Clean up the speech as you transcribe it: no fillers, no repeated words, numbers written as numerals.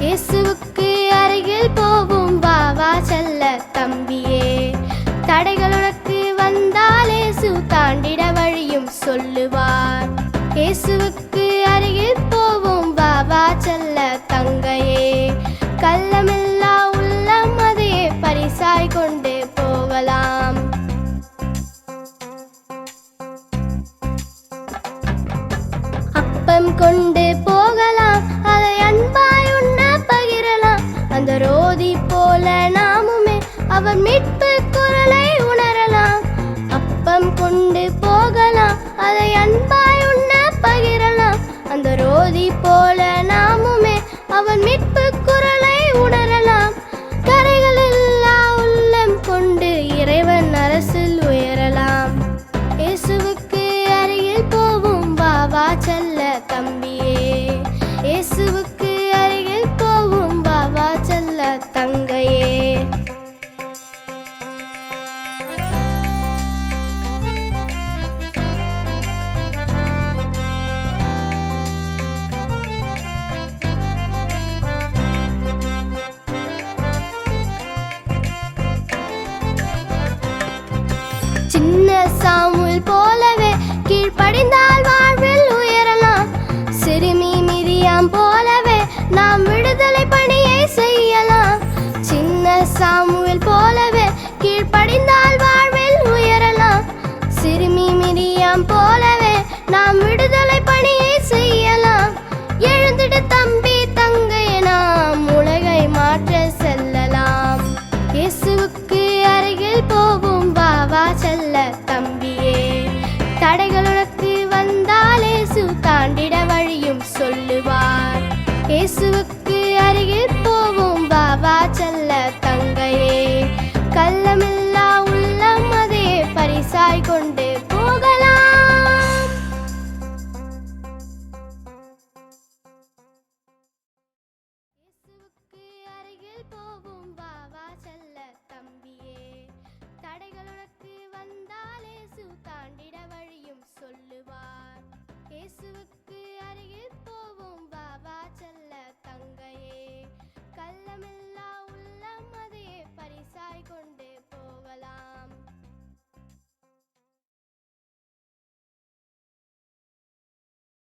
இயேசுவுக்கு அருகில் போவோம் வா வா செல்ல தம்பியே. தடைகள் உனக்கு வந்தால் இயேசு தாண்டிட வழியும் சொல்லுவார். இயேசுவுக்கு அருகில் போவோம் வா வா செல்ல தங்கையே. கள்ளமில்லா உள்ளம் அதையே பரிசாய் கொண்டு போகலாம். அப்பம் கொண்டு போகலாம், அதை அன்பாய் உண்ண பகிரலாம். அந்த ரோதி போல நாமுமே அவர் மீட்பு குரலை உணரலாம். அப்பம் கொண்டு போகலாம், அதை அன்பாய் உண்ண பகிரலாம். அந்த ரோதி போல நாமுமே அவர் மீட்பு குரலை உணரலாம். கரைகள் இல்லா உள்ளம் கொண்டு இறைவன் அரசில் உயரலாம். இயேசுவுக்கு அருகில் போவோம் வா வா செல்ல தம்பியே. இயேசுவுக்கு அருகில் போவோம் வா வா செல்ல தங்கையே. சின்ன சாமுவேல் போலவே கீழ்ப்படிந்தால் வாழ்வில் உயரலாம். சிறுமி மிரியாம் போலவே நாம் விடுதலை பணியை செய்யலாம். சின்ன சாமுவேல் போலவே கீழ்ப்படிந்தால் வாழ்வில் உயரலாம். சிறுமி மிரியாம் போலவே நாம் விடுதலை பணியை செய்யலாம். எழுந்திடு தம்பி தங்கையை, நாம் உலகை மாற்ற செல்லலாம். இயேசுவுக்கு அருகில் போவோம் வா வா செல்ல தம்பியே. தடைகள் உனக்கு வந்தால் இயேசு தாண்டிட வழியும் சொல்லுவார். இயேசுவுக்கு அருகில் போவோம் வா வா செல்ல தங்கையே. கள்ளமில்லா உள்ளம் அதையே பரிசாய் கொண்டு போகலாம். இயேசுவுக்கு அருகில் போவோம் வா வா செல்ல தம்பியே. தடைகள் உனக்கு வந்தால் இயேசு தாண்டிட வழியும் சொல்லுவார். இயேசுவுக்கு